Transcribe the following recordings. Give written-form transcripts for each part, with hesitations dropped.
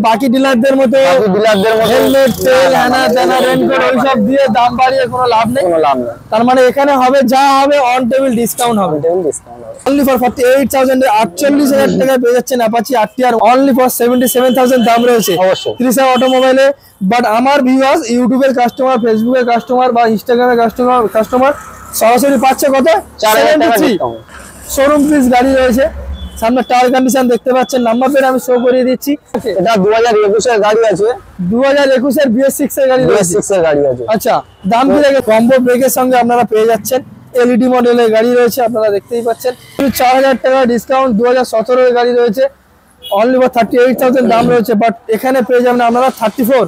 বাকি ডিলারদের মতো হেলমেট তেল হ্যানা তেনা রেনকোট ওইসব দিয়ে দাম বাড়িয়ে কোনো লাভ নেই। তার মানে এখানে হবে যা হবে অন টেবিল ডিসকাউন্ট হবে। অনলি ফর 48,000 এ 48,000 টাকায় পেয়ে যাচ্ছেন অ্যাপাচি আরটিআর অনলি ফর 77,000 দাম রয়েছে ত্রিশা অটোমোবাইলে। বাট আমার ভিউয়ার্স ইউটিউবের কাস্টমার, ফেসবুকের কাস্টমার বা ইনস্টাগ্রামের কাস্টমার সরাসরি পাচ্ছে কত 73। শোরুম পিস গাড়ি রয়েছে, সামনে টায়ার কন্ডিশন দেখতে পাচ্ছেন, নাম্বার প্লেট আমি শো করিয়ে দিচ্ছি। এটা 2021 এর গাড়ি আছে, 2021 এর BS6 এর গাড়ি রয়েছে। আচ্ছা, দাম কি লাগে? কম্বো ব্রেকের সঙ্গে আপনারা পেয়ে যাচ্ছেন। এলইডি মডেলের গাড়ি রয়েছে, আপনারা দেখতেই পাচ্ছেন। 4000 টাকা ডিসকাউন্ট 2017 এর গাড়ি রয়েছে, অনলি ফর 38,000 দাম রয়েছে। বাট এখানে পেয়ে যাবেন আপনারা 34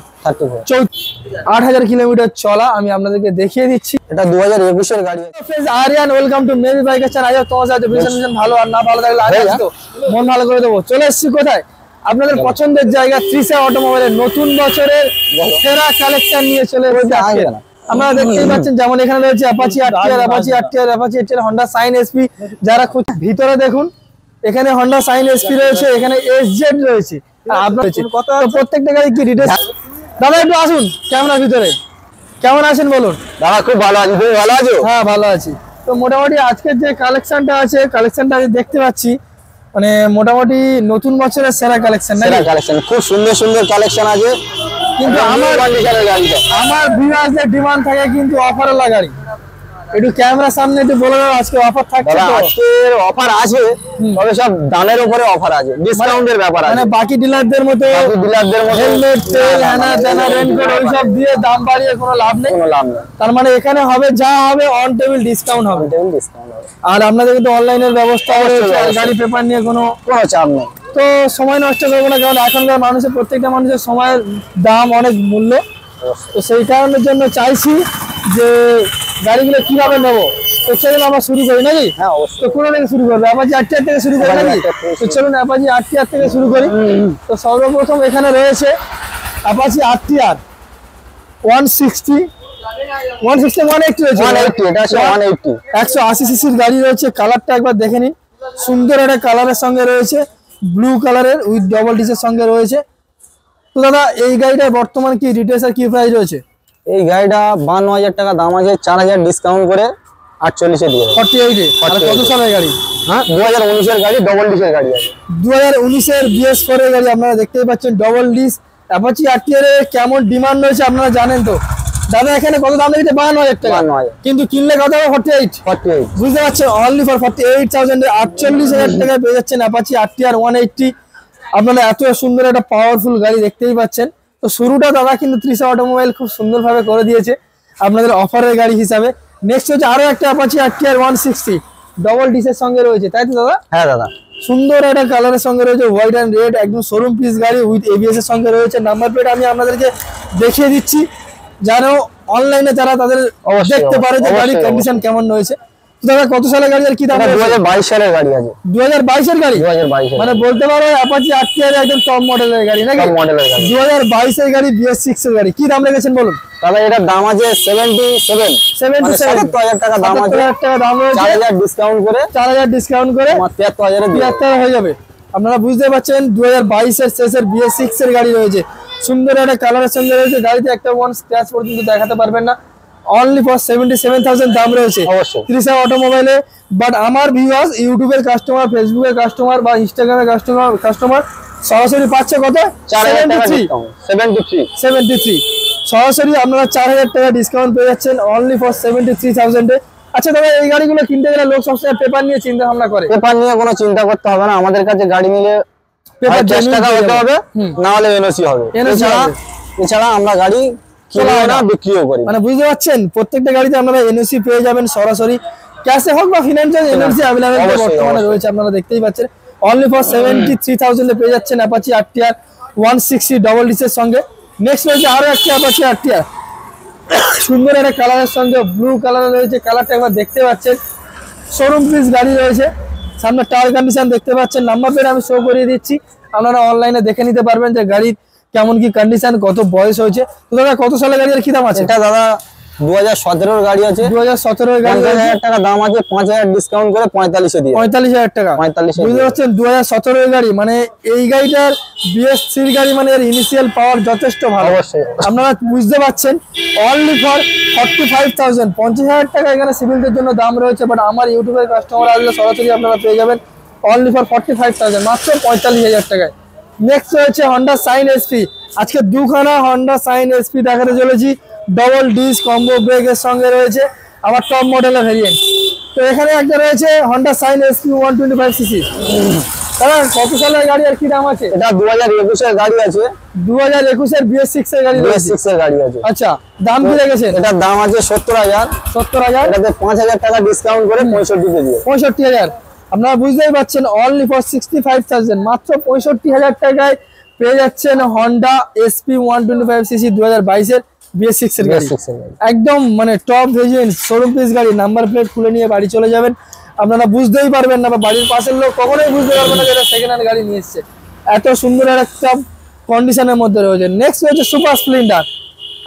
8000 কিলোমিটার চলা। আমি আপনাদেরকে দেখিয়ে দিচ্ছি, এটা 2021 এর গাড়ি আছে। Aryan welcome to maybe biker channel. আজ তোমার সাথে ভীষণ ভালো, আর না ভালো লাগলে আজ তো মন ভালো করে দেবো। চলে এসেছি কোথায়? আপনাদের পছন্দের জায়গা ত্রিশা অটোমোবাইলের নতুন বছরের সেরা কালেকশন নিয়ে চলে এসেছি। আপনারা দেখতেই পাচ্ছেন, যেমন এখানে রয়েছে Apache RTR, Apache RTR, Honda Shine SP. যারা ভিতরে দেখুন, এখানে হন্ডা সাইন এসপি রয়েছে, এখানে এসজেড রয়েছে। আপনার প্রত্যেকটা গাড়ি কি ডিটেইলস? দাদা একটু আসুন ক্যামেরার ভিতরে। কেমন আছেন বলুন? দাদা খুব ভালো আছি, তুমি ভালো আছো? হ্যাঁ ভালো আছি। তো মোটামুটি আজকের যে কালেকশনটা আছে, কালেকশনটা আমি দেখতে পাচ্ছি মানে মোটামুটি নতুন বছরের সেরা কালেকশন। খুব সুন্দর সুন্দর কালেকশন আছে, কিন্তু আমার ভিউয়ারদের ডিমান্ড থাকে কিন্তু অফারওয়ালা গাড়ি। একটু ক্যামেরার সামনে একটু বলে দাও আজকে অফার থাকছে তো? আজকে অফার আছে, তবে সব দামের উপরে অফার আছে, ডিসকাউন্টের ব্যাপার আছে। মানে বাকি ডিলারদের মতো হেলমেট তেল হ্যানা তেনা রেনকোট ওইসব দিয়ে দাম বাড়িয়ে কোনো লাভ নেই। তার মানে এখানে হবে যা হবে অন টেবিল ডিসকাউন্ট হবে। আর আপনাদের কিন্তু অনলাইনের ব্যবস্থা রয়েছে, গাড়ি পেপার নিয়ে কোনো চাপ নেই। তো সময় নষ্ট করবো না, কারণ এখনকার মানুষের প্রত্যেকটা মানুষের সময়ের দাম অনেক মূল্য। তো সেই কারণের জন্য চাইছি যে গাড়িগুলো কিভাবে নেবো। তো চলুন আমরা শুরু করি নাকি? তো কোথা থেকে শুরু করবো? অ্যাপাচি আরটিআর থেকে শুরু করি নাকি? তো চলুন অ্যাপাচি আরটিআর থেকে শুরু করি। তো সর্বপ্রথম এখানে রয়েছে অ্যাপাচি আরটিআর 160 180 রয়েছে, 180 সিসির গাড়ি রয়েছে। কালারটা একবার দেখে নিন, সুন্দর একটা কালারের সঙ্গে রয়েছে, ব্লু কালারের উইথ ডবল ডিসের সঙ্গে রয়েছে। তো দাদা এই গাড়িটার বর্তমান কি রিটেল আর কি প্রাইস রয়েছে? এই গাড়িটা 52,000 টাকা দাম আছে, 4,000 ডিসকাউন্ট করে 48 এ দিয়ে 48 এ। আর কত সালের গাড়ি? হ্যাঁ 2019 এর গাড়ি, ডবল ডিসের গাড়ি আছে। 2019 এর BS4 এর গাড়ি আপনারা দেখতেই পাচ্ছেন, ডবল ডিস। অ্যাপাচি আরটিআর এর কেমন ডিমান্ড রয়েছে আপনারা জানেন তো। দাদা এখানে কত দাম লেগেছে? 52,000 টাকা, কিন্তু কিনলে কত হবে? 48। বুঝতে পারছেন, অনলি ফর 48,000 এ 48,000 টাকায় পেয়ে যাচ্ছেন অ্যাপাচি আরটিআর 180। আপনারা এত সুন্দর একটা পাওয়ারফুল গাড়ি দেখতেই পাচ্ছেন। তো শুরুটা দাদা কিন্তু ত্রিশা অটোমোবাইল খুব সুন্দরভাবে করে দিয়েছে আপনাদের অফারের গাড়ি হিসাবে। নেক্সট হচ্ছে আরো একটা অ্যাপাচি আরটিআর 160 ডবল ডিসের সঙ্গে রয়েছে, তাই তো দাদা? হ্যাঁ দাদা, সুন্দর একটা কালারের সঙ্গে রয়েছে, হোয়াইট অ্যান্ড রেড, একদম শোরুম পিস গাড়ি উইথ এবিএস এর সঙ্গে রয়েছে। নাম্বার প্লেট আমি আপনাদেরকে দেখিয়ে দিচ্ছি, যেন অনলাইনে যারা তাদের দেখতে পারে যে গাড়ির কন্ডিশন কেমন রয়েছে। দাদা কত সালের গাড়ি আর কি দাম? 2022 সালের গাড়ি আছে। 2022 এর গাড়ি? 2022 মানে বলতে পারো অ্যাপাচি আরটিআর একদম টপ মডেলের গাড়ি নাকি? টপ মডেলের গাড়ি, 2022 এর গাড়ি, BS6 এর গাড়ি। কি দাম রেখেছেন বলুন? দাদা এটার দাম আছে 77,000 টাকা দাম আছে, 77,000 টাকা দাম রয়েছে। 4,000 ডিসকাউন্ট করে 73,000 হয়ে যাবে। আপনারা বুঝতে পারছেন 2022 এর শেষের BS6 এর গাড়ি রয়েছে, সুন্দর একটা কালারের সঙ্গে রয়েছে। গাড়িতে একটা ওয়ান স্ক্র্যাচ পর্যন্ত দেখাতে পারবেন না। অনলি ফর 77,000 দাম রয়েছে ত্রিশা অটোমোবাইলে। বাট আমার ভিউয়ার্স ইউটিউবের কাস্টমার, ফেসবুকের কাস্টমার বা ইনস্টাগ্রামের কাস্টমার সরাসরি পাচ্ছে কত? 73। সরাসরি আপনারা 4,000 টাকা ডিসকাউন্ট পেয়ে যাচ্ছেন অনলি ফর 73,000 এ। আচ্ছা দাদা এই গাড়িগুলো কিনতে গেলে লোক সবসময় পেপার নিয়ে চিন্তা ভাবনা করে। পেপার নিয়ে কোনো চিন্তা করতে হবে না, আমাদের কাছে গাড়ি নিলে পেপার টাকা হতে হবে, না হলে এনওসি হবে। এছাড়া আমরা গাড়ি বিক্রিও করি। মানে বুঝতে পারছেন, প্রত্যেকটা গাড়িতে আপনারা এনওসি পেয়ে যাবেন সরাসরি, ক্যাশে হোক বা ফিনান্সিয়াল এনওসি अवेलेबल বর্তমানে রয়েছে, আপনারা দেখতেই পাচ্ছেন। অনলি ফর 73,000 এ পেয়ে যাচ্ছেন অ্যাপাচি আরটিআর 160 ডবল ডিসের সঙ্গে। নেক্সট রয়েছে আরো একটা অ্যাপাচি আরটিআর, সুন্দর একটা কালারের সঙ্গে, ব্লু কালার রয়েছে। কালারটা একবার দেখতে পাচ্ছেন, শোরুম পিস গাড়ি রয়েছে। সামনে টায়ার কন্ডিশন দেখতে পাচ্ছেন, নাম্বার প্লেট আমি শো করিয়ে দিচ্ছি, আপনারা অনলাইনে দেখে নিতে পারবেন যে গাড়ির কেমন কি কন্ডিশন, কত বয়স হয়েছে। তো দাদা কত সালের গাড়ি আর কি দাম আছে? এটা দাদা 2017 গাড়ি আছে, 2017 গাড়ি, 50,000 টাকা দাম আছে, 5,000 ডিসকাউন্ট করে 45 দিয়ে 45,000 টাকা। 45 বুঝতে পারছেন 2017 গাড়ি মানে এই গাড়িটার BS3 গাড়ি মানে এর ইনিশিয়াল পাওয়ার যথেষ্ট ভালো। অবশ্যই আপনারা বুঝতে পারছেন অনলি ফর 45,000, 50,000 টাকা এখানে সিভিলদের জন্য দাম রয়েছে, বাট আমার ইউটিউবের কাস্টমার আসলে সরাসরি আপনারা পেয়ে যাবেন অনলি ফর 45,000, মাত্র 45,000 টাকায়। নেক্সট রয়েছে হন্ডা সাইন এসপি। আজকে দুখানা হন্ডা সাইন এসপি দেখাতে চলেছি, ডবল ডিস কম্বো ব্রেকের সঙ্গে রয়েছে, আবার টপ মডেলের ভেরিয়েন্ট। তো এখানে একটা রয়েছে হন্ডা সাইন এসপি 125cc। দাদা কত সালের গাড়ি আর কি দাম আছে? এটা 2021 এর গাড়ি আছে, 2021 এর BS6 এর গাড়ি রয়েছে। BS6 এর গাড়ি আছে। আচ্ছা, দাম কি রেখেছেন? এটার দাম আছে 70,000, 70,000, এটাতে 5,000 টাকা ডিসকাউন্ট করে 65 দিয়ে দিও। 65,000। আপনারা বুঝতেই পারছেন অনলি ফর 65,000, মাত্র 65,000 টাকায় পেয়ে যাচ্ছেন হন্ডা এসপি 125cc 2022 এর BS6 এর গাড়ি। একদম মানে টপ ভেরিয়েন্ট, শোরুম পিস গাড়ি, নাম্বার প্লেট খুলে নিয়ে বাড়ি চলে যাবেন। আপনারা বুঝতেই পারবেন না, বা বাড়ির পাশের লোক কখনোই বুঝতে পারবে না যে এটা সেকেন্ড হ্যান্ড গাড়ি নিয়ে এসছে, এত সুন্দর একটা কন্ডিশনের মধ্যে রয়েছে। নেক্সট রয়েছে সুপার স্প্লেন্ডার।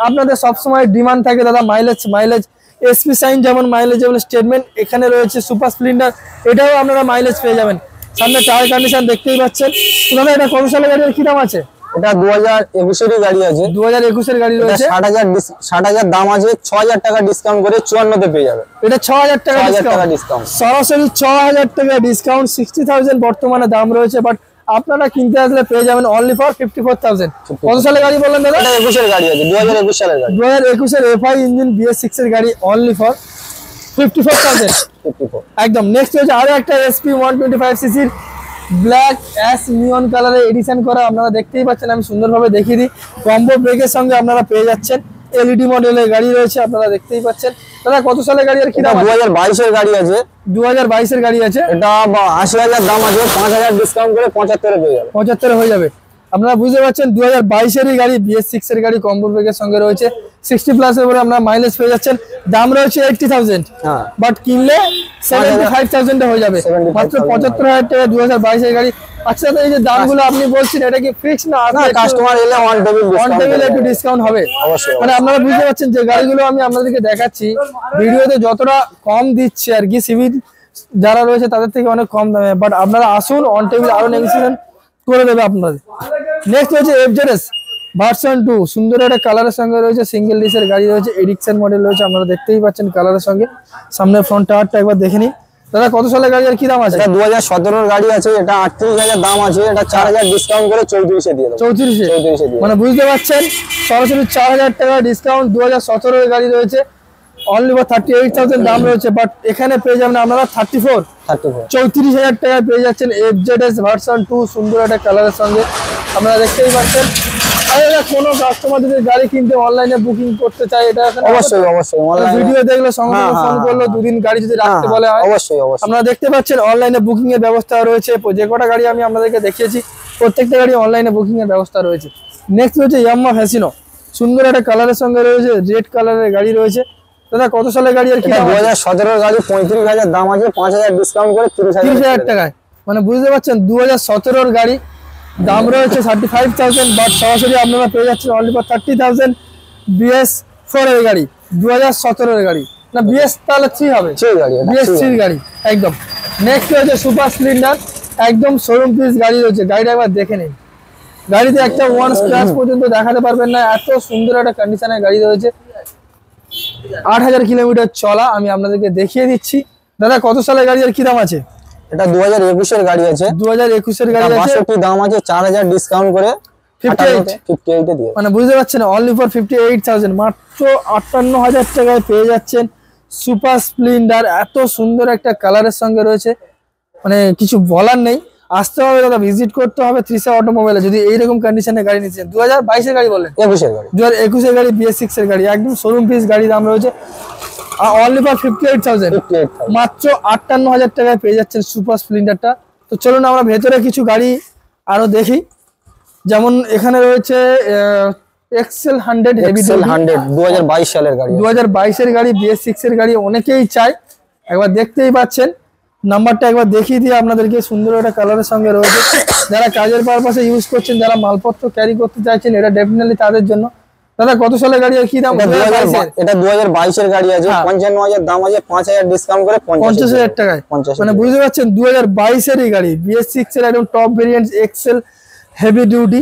আপনাদের সবসময় ডিমান্ড থাকে দাদা মাইলেজ, এসপি সাইন যেমন মাইলেজেবল স্টেটমেন্ট, এখানে রয়েছে সুপার স্প্লেন্ডার, এটাও আপনারা মাইলেজ পেয়ে যাবেন। সামনে টায়ার কন্ডিশন দেখতেই পাচ্ছেন। দাদা এটা কত সালের গাড়ির কি দাম আছে? এটা 2021 এর গাড়ি আছে, 2021 এর গাড়ি রয়েছে, 60,000 দাম আছে, 6,000 টাকা ডিসকাউন্ট করে 54 তে পেয়ে যাবে। এটা 6,000 টাকা ডিসকাউন্ট, সরাসরি 6,000 টাকা ডিসকাউন্ট, 60,000 বর্তমানে দাম রয়েছে, বাট আপনারা কিনতে আসলে পেয়ে যাবেন অনলি ফর 54,000। কত সালের গাড়ি বললেন দাদা? এটা 21 এর গাড়ি আছে, 2021 সালের গাড়ি, 2021 এর FI ইঞ্জিন BS6 এর গাড়ি অনলি ফর 54,000 একদম। নেক্সট হচ্ছে আরো একটা এসপি 125cc ব্ল্যাক অ্যাশ নিয়ন কালারে এডিশন করা, আপনারা দেখতেই পাচ্ছেন, আমি সুন্দরভাবে দেখিয়ে দিই। কম্বো ব্রেকের সঙ্গে আপনারা পেয়ে যাচ্ছেন, LED মডেলের গাড়ি রয়েছে, আপনারা দেখতেই পাচ্ছেন। দাদা কত সালের গাড়ি আর কি দাম? 2022 এর গাড়ি আছে, 2022 এর গাড়ি আছে, এটা 80,000 দাম আছে, 5,000 ডিসকাউন্ট করে 75 এ পেয়ে যাবে। 75 হয়ে যাবে। আপনারা বুঝতে পারছেন 2022 এর গাড়ি, BS6 এর গাড়ি, কম্বো ব্রেকের সঙ্গে রয়েছে, 60 প্লাস এর উপরে আপনারা মাইলেজ পেয়ে যাচ্ছেন। দাম রয়েছে 80,000, বাট কিনলে 75,000 হয়ে যাবে, মাত্র 75,000 টাকা 2022 এর গাড়ি। আচ্ছা দাদা এই যে দামগুলো আপনি বলছেন এটা কি ফিক্স না কাস্টমার এলে অন টেবিল একটু ডিসকাউন্ট হবে? অবশ্যই। মানে আপনারা বুঝতে পারছেন যে গাড়িগুলো আমি আপনাদেরকে দেখাচ্ছি ভিডিওতে যতটা কম দিচ্ছে আর কি, সিভিল যারা রয়েছে তাদের থেকে অনেক কম দামে, বাট আপনারা আসুন অন টেবিল আরো নেগোসিয়েশন করে দেবে আপনাদের। নেক্সট হচ্ছে FZS ভার্সন 2, সুন্দর একটা কালারের সঙ্গে রয়েছে, সিঙ্গেল ডিসের গাড়ি রয়েছে, এডিকশন মডেল রয়েছে, আপনারা দেখতেই পাচ্ছেন কালারের সঙ্গে। সামনে ফ্রন্ট টায়ারটা একবার দেখে নিন। দাদা কত সালের গাড়ি আর কি দাম আছে? এটা 2017 এর গাড়ি আছে, এটা 38,000 দাম আছে, এটা 4,000 ডিসকাউন্ট করে 34 এ দিয়ে দেব। 34 এ মানে বুঝতে পারছেন সরাসরি 4,000 টাকা ডিসকাউন্ট। 2017 এর গাড়ি রয়েছে, অনলি ফর 38,000 দাম রয়েছে, বাট এখানে পেয়ে যাবেন আপনারা 34,000 টাকায় পেয়ে যাচ্ছেন FZS ভার্সন 2, সুন্দর একটা কালারের সঙ্গে, আপনারা দেখতেই পাচ্ছেন। আর কোনো কাস্টমার যদি গাড়ি কিনতে অনলাইনে বুকিং করতে চায়, এটা অবশ্যই অনলাইনে ভিডিও দেখলে সঙ্গে ফোন করলো, দুদিন গাড়ি যদি রাখতে বলে হয়, অবশ্যই আপনারা দেখতে পাচ্ছেন অনলাইনে বুকিং এর ব্যবস্থা রয়েছে। যে কটা গাড়ি আমি আপনাদেরকে দেখিয়েছি প্রত্যেকটা গাড়ি অনলাইনে বুকিং এর ব্যবস্থা রয়েছে। নেক্সট হচ্ছে ইয়ামাহা ফ্যাসিনো, সুন্দর একটা কালারের সঙ্গে রয়েছে, রেড কালারের গাড়ি রয়েছে। দাদা কত সালের গাড়ি আর কি? 2017 এর গাড়ি, 35,000 দাম আছে, 5,000 ডিসকাউন্ট করে 30,000 টাকায়। মানে বুঝতে পারছেন 2017 এর গাড়ি, দাম রয়েছে 35,000, বাট সরাসরি আপনারা পেয়ে যাচ্ছেন অনলি ফর 30,000। BS4 এর গাড়ি, 2017 এর গাড়ি, না BS তাহলে 3 হবে, BS3 গাড়ি একদম। নেক্সট হচ্ছে সুপার স্প্লেন্ডার, একদম শোরুম পিস গাড়ি রয়েছে, গাড়িটা একবার দেখে নিন। গাড়িতে একটা ওয়ান স্ক্র্যাচ পর্যন্ত দেখাতে পারবেন না, এত সুন্দর একটা কন্ডিশনের গাড়ি রয়েছে। 8,000 কিলোমিটার চলা, আমি আপনাদেরকে দেখিয়ে দিচ্ছি। দাদা কত সালের গাড়ি আর কি দাম আছে? এটা 2021 এর গাড়ি আছে, 2021 এর গাড়ি আছে, 62 দাম আছে, 4,000 ডিসকাউন্ট করে 58 এ দিয়ে। মানে বুঝতে পারছেন অনলি ফর 58,000, মাত্র 58,000 টাকায় পেয়ে যাচ্ছেন সুপার স্প্লেন্ডার। এত সুন্দর একটা কালারের সঙ্গে রয়েছে, মানে কিছু বলার নেই। আসতে হবে দাদা, ভিজিট করতে হবে তৃষা অটোমোবাইলে যদি এইরকম কন্ডিশনে গাড়ি নিচ্ছেন। 2022 এর গাড়ি বলেন? 21 এর গাড়ি, 2021 এর গাড়ি, BS6 এর গাড়ি, একদম শোরুম পিস গাড়ি, দাম রয়েছে অনলি ফর 58,000, মাত্র 58,000 টাকায় পেয়ে যাচ্ছেন সুপার স্প্লেন্ডারটা। তো চলুন আমরা ভেতরে কিছু গাড়ি আরো দেখি। যেমন এখানে রয়েছে XL 100 হেভি 2022 সালের গাড়ি, 2022 এর গাড়ি, BS6 এর গাড়ি, অনেকেই চায়, একবার দেখতেই পাচ্ছেন। নাম্বারটা একবার দেখিয়ে দিয়ে আপনাদেরকে, সুন্দর একটা কালারের সঙ্গে রয়েছে। যারা কাজের পারপাসে ইউজ করছেন, যারা মালপত্র ক্যারি করতে চাইছেন, এটা ডেফিনেটলি তাদের জন্য। দাদা কত সালের গাড়ি আর কি দাম? এটা 2022 এর গাড়ি আছে, 55,000 দাম আছে, 5,000 ডিসকাউন্ট করে 50,000 টাকায়। মানে বুঝতে পারছেন 2022 এরই গাড়ি, BS6 এর একদম top variant, Excel heavy duty.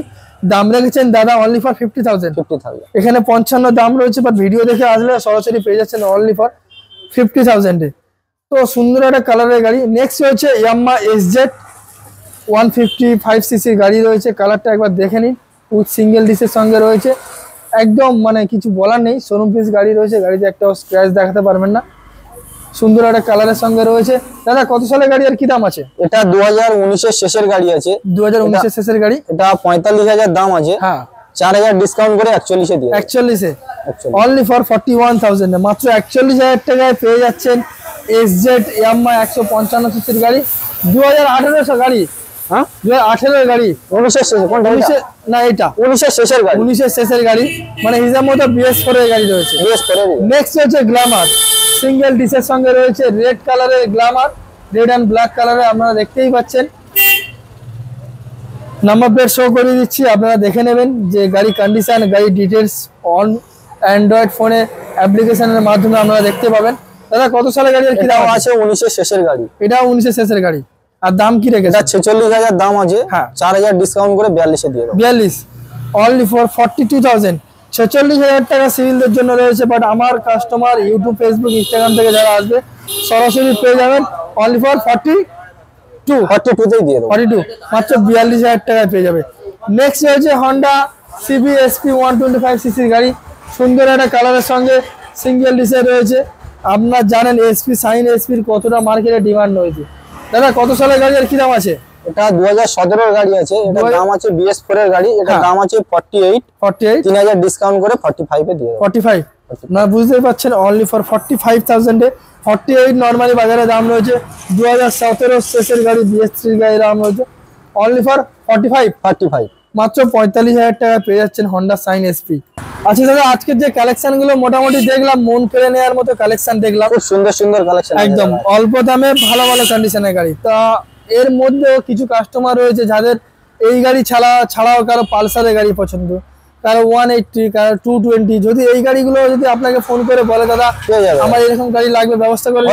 দাম রেখেছেন দাদা অনলি ফর 50,000। এখানে 55 দাম রয়েছে, বাট ভিডিও দেখে আসলে সরাসরি পেয়ে যাচ্ছেন অনলি ফর 50,000 এ। তো সুন্দর একটা কালারের গাড়ি। নেক্সট রয়েছে ইয়ামাহা SZ 155cc গাড়ি রয়েছে, কালারটা একবার দেখে নিন, উইথ সিঙ্গেল ডিসের সঙ্গে রয়েছে, একদম মানে কিছু বলার নেই, শোরুম পিস গাড়ি রয়েছে, গাড়িতে একটা স্ক্র্যাচ দেখাতে পারবেন না, সুন্দর একটা কালারের সঙ্গে রয়েছে। দাদা কত সালের গাড়ি আর কি দাম আছে? এটা 2019 এর শেষের গাড়ি আছে, 2019 এর শেষের গাড়ি। এটা 45,000 দাম আছে, হ্যাঁ 4,000 ডিসকাউন্ট করে 41 এ দিয়ে 41 এ অনলি ফর 41,000 এ মাত্র 41,000 টাকায় পেয়ে যাচ্ছেন SZ ইয়ামাহা 155cc এর গাড়ি। 2018 এর গাড়ি, হ্যাঁ 2018 এর গাড়ি, 19 এর শেষে কোনটা? না এটা 19 এর শেষের গাড়ি, 19 এর শেষের গাড়ি, মানে হিসাব মতো BS4 এর গাড়ি রয়েছে। BS4 এর নেক্সট হচ্ছে গ্ল্যামার, সিঙ্গেল ডিসের সঙ্গে রয়েছে, রেড কালারের গ্ল্যামার, রেড এন্ড ব্ল্যাক কালারে আপনারা দেখতেই পাচ্ছেন। নাম্বার প্লেট শো করে দিচ্ছি, আপনারা দেখে নেবেন যে গাড়ি কন্ডিশন, গাড়ি ডিটেলস অন অ্যান্ড্রয়েড ফোনে অ্যাপ্লিকেশনের মাধ্যমে আপনারা দেখতে পাবেন। দাদা কত সালের গাড়ি আর কি দাম আছে? 19 এর শেষের গাড়ি, এটা 19 এর শেষের গাড়ি। আর দাম কি রেখেছে? 46,000 দাম আছে, হ্যাঁ 4,000 ডিসকাউন্ট করে 42 এ দিয়ে দেব। 42 অনলি ফর 42,000। 46,000 টাকা সিভিলদের জন্য রয়েছে, বাট আমার কাস্টমার ইউটিউব, ফেসবুক, ইনস্টাগ্রাম থেকে যারা আসবে সরাসরি পেয়ে যাবেন অনলি ফর 42 তেই দিয়ে দেব। 42 মাত্র 42,000 টাকায় পেয়ে যাবে। নেক্সট হচ্ছে হন্ডা CB SP 125cc গাড়ি, সুন্দর একটা কালারের সঙ্গে সিঙ্গেল ডিসে রয়েছে। আপনারা জানেন SP সাইন SP এর কতটা মার্কেটে ডিমান্ড রয়েছে। দাদা কত সালের গাড়ি আর কি দাম আছে? এটা 2017 এর গাড়ি আছে, এটা দাম আছে BS4 এর গাড়ি, এটা দাম আছে 48 3000 ডিসকাউন্ট করে 45 এ দিয়ে দেব। 45 না বুঝতেই পাচ্ছেন অনলি ফর 45,000 এ। 48 নরমালি বাজারে দাম রয়েছে। 2017 শেষের গাড়ি BS3 গাড়ির দাম রয়েছে অনলি ফর 45 মাত্র 45,000 টাকা পেয়ে যাচ্ছেন হন্ডা সাইন SP। আচ্ছা দাদা আজকের যে কালেকশন গুলো মোটামুটি দেখলাম, মন কেড়ে নেওয়ার মতো কালেকশন দেখলাম, খুব সুন্দর সুন্দর কালেকশন, একদম অল্প দামে ভালো ভালো কন্ডিশনের গাড়ি। তা এর মধ্যেও কিছু কাস্টমার রয়েছে যাদের এই গাড়ি ছাড়াও কারো পালসারের গাড়ি পছন্দ, কারো 180, কারো 220। যদি এই গাড়িগুলো যদি আপনাকে ফোন করে বলে দাদা আমার এরকম গাড়ি লাগবে, ব্যবস্থা করে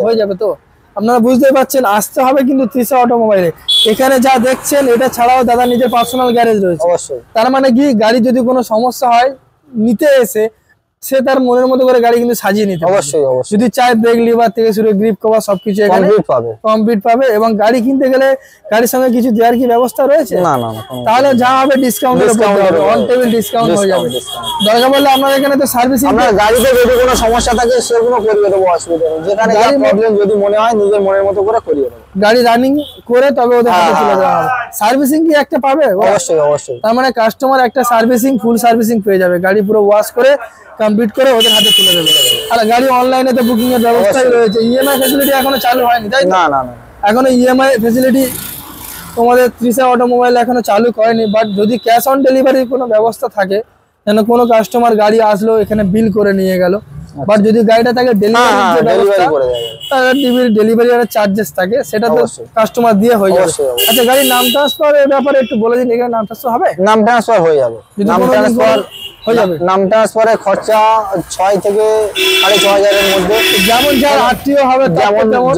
হয়ে যাবে। তো আপনারা বুঝতেই পারছেন, আসতে হবে কিন্তু তৃষা অটোমোবাইলে। এখানে যা দেখছেন এটা ছাড়াও দাদা নিজের পার্সোনাল গ্যারেজ রয়েছে। অবশ্যই, তার মানে কি গাড়ি যদি কোনো সমস্যা হয় নিতে এসে সে তার মনের মতো করে গাড়ি কিন্তু সাজিয়ে নিতে অবশ্যই যদি চায় ব্রেক লিভার থেকে শুরু গ্রিপ কভার সবকিছু এখানে কমপ্লিট পাবে। এবং গাড়ি কিনতে গেলে গাড়ির সঙ্গে কিছু দেওয়ার কি ব্যবস্থা রয়েছে? না না, তাহলে যা হবে ডিসকাউন্ট অন টেবিল ডিসকাউন্ট হয়ে যাবে। দরকার পড়লে আপনার এখানে তো সার্ভিসিং, আমরা গাড়িতে যদি কোনো সমস্যা থাকে সেগুলো করিয়ে দেবো, অসুবিধা নেই। যেখানে গাড়ি প্রবলেম যদি মনে হয় নিজের মনের মতো করে করিয়ে দেবো, গাড়ি রানিং করে তবে ওদের হাতে তুলে দেওয়া হবে। সার্ভিসিং কি একটা পাবে? অবশ্যই। তার মানে কাস্টমার একটা সার্ভিসিং, ফুল সার্ভিসিং পেয়ে যাবে, গাড়ি পুরো ওয়াশ করে কমপ্লিট করে ওদের হাতে তুলে দেবে। আর গাড়ি অনলাইনে তো বুকিং এর ব্যবস্থাই রয়েছে। ইএমআই ফ্যাসিলিটি এখনো চালু হয়নি, তাই না? না, এখনো ইএমআই ফ্যাসিলিটি তোমাদের তৃষা অটোমোবাইল এখনো চালু করেনি। বাট যদি ক্যাশ অন ডেলিভারির কোনো ব্যবস্থা থাকে, যেন কোনো কাস্টমার গাড়ি আসলো এখানে বিল করে নিয়ে গেল, বাট যদি গাড়িটা থাকে ডেলিভারি চার্জেস থাকে, সেটা তো কাস্টমার দিয়ে হয়ে যাবে। আচ্ছা গাড়ির নাম ট্রান্সফার এর ব্যাপারে একটু বলে দিন। এখানে নাম ট্রান্সফার হবে? নাম ট্রান্সফার হয়ে যাবে, নাম ট্রান্সফার হয়ে যাবে। নাম ট্রান্সফারের খরচা 6 থেকে 6,500 এর মধ্যে, যেমন যার আরটিও হবে,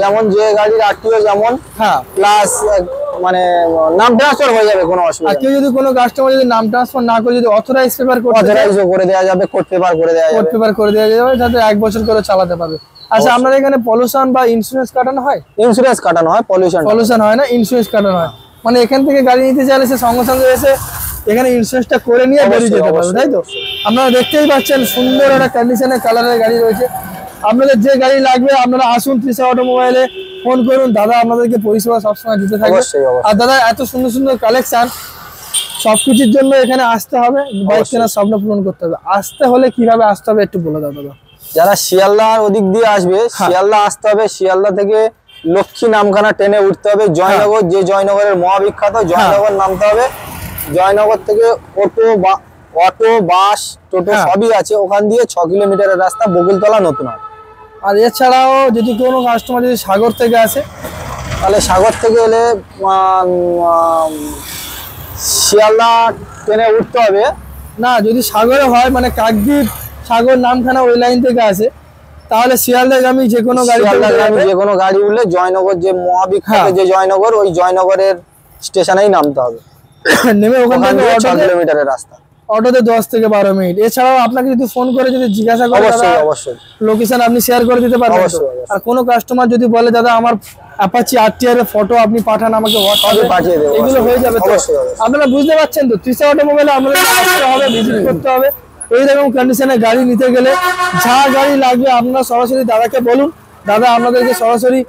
যেমন যে গাড়ির আরটিও যেমন, হ্যাঁ প্লাস মানে নাম ট্রান্সফার হয়ে যাবে, কোনো অসুবিধা নেই। আর কেউ যদি কোনো কাস্টমার যদি নাম ট্রান্সফার না করে যদি অথরাইজ পেপার করে দেওয়া যাবে, কোড পেপার করে দেওয়া যাবে, যাতে 1 বছর করে চালাতে পারবে। আচ্ছা আপনার এখানে পলিউশন বা ইন্স্যুরেন্স কাটানো হয়? ইন্স্যুরেন্স কাটানো হয়, পলিউশন হয় না, ইন্স্যুরেন্স কাটানো হয়। মানে এখান থেকে গাড়ি নিতে চাইলে সে সঙ্গে সঙ্গে এসে এখানে ইন্স্যুরেন্সটা করে নিয়ে বেরিয়ে যেতে পারবে, তাই তো? আপনারা দেখতেই পাচ্ছেন সুন্দর একটা কন্ডিশনের কালারের গাড়ি রয়েছে। আপনাদের যে গাড়ি লাগবে আপনারা আসুন তৃষা অটোমোবাইলে, ফোন করুন, দাদা আপনাদেরকে পরিষেবা সবসময় দিতে থাকবে। আর দাদা এত সুন্দর সুন্দর কালেকশন, সবকিছুর জন্য এখানে আসতে হবে, বাইক কেনার স্বপ্ন পূরণ করতে হবে। আসতে হলে কিভাবে আসতে হবে একটু বলে দাও দাদা। যারা শিয়ালদার ওদিক দিয়ে আসবে, শিয়ালদা আসতে হবে, শিয়ালদা থেকে লক্ষ্মী নামখানা ট্রেনে উঠতে হবে, জয়নগর, যে জয়নগরের মহাবিখ্যাত জয়নগর নামতে হবে। জয়নগর থেকে অটো বাস টোটো সবই আছে, ওখান দিয়ে 6 কিলোমিটারের রাস্তা, বকুলতলা নতুন হাট। আর এছাড়াও যদি কোনো কাস্টমার যদি সাগর থেকে আসে, তাহলে সাগর থেকে এলে শিয়ালদা ট্রেনে উঠতে হবে, না যদি সাগরে হয় মানে কাকদ্বীপ সাগর নামখানা ওই লাইন থেকে আসে তাহলে শিয়ালদাগামী যে কোনো গাড়ি উঠলে জয়নগর যে মহাবিখ্যাত যে জয়নগর ওই জয়নগরের স্টেশনেই নামতে হবে। নেমে ওখান থেকে 6 কিলোমিটারের রাস্তা, অটোতে 10 থেকে 12 মিনিট। এছাড়াও আপনাকে যদি ফোন করে যদি জিজ্ঞাসা করে অবশ্যই লোকেশন আপনি শেয়ার করে দিতে পারবেন। আর কোনো কাস্টমার যদি বলে দাদা আমার অ্যাপাচি আরটিআর এর ফটো আপনি পাঠান আমাকে হোয়াটসঅ্যাপে পাঠিয়ে দেব, এগুলো হয়ে যাবে তো? আপনারা বুঝতে পারছেন তো? তৃষা অটোমোবাইলে আপনাদের আসতে হবে, ভিজিট করতে হবে। এইরকম কন্ডিশনে গাড়ি নিতে গেলে যা গাড়ি লাগবে আপনারা সরাসরি দাদাকে বলুন, দাদা আপনাদেরকে সরাসরি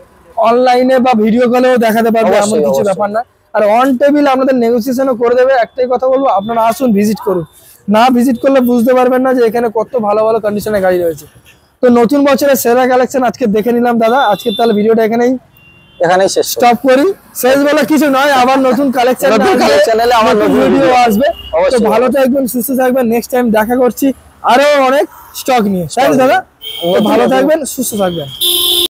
অনলাইনে বা ভিডিও কলেও দেখাতে পারবে, এমন কিছু ব্যাপার না। আর অন টেবিল আপনাদের নেগোসিয়েশনও করে দেবে। একটাই কথা বলবো, আপনারা আসুন, ভিজিট করুন। না ভিজিট করলে বুঝতে পারবেন না যে এখানে কত ভালো ভালো কন্ডিশনে গাড়ি রয়েছে। তো নতুন বছরের সেরা কালেকশন আজকে দেখে নিলাম দাদা। আজকে তাহলে ভিডিওটা এখানেই শেষ স্টপ করি। শেষ বলা কিছু নয়, আবার নতুন কালেকশন চ্যানেলে আবার নতুন ভিডিও আসবে। তো ভালো থাকবেন, সুস্থ থাকবেন। নেক্সট টাইম দেখা করছি আরো অনেক স্টক নিয়ে। তাই দাদা, ভালো থাকবেন, সুস্থ থাকবেন।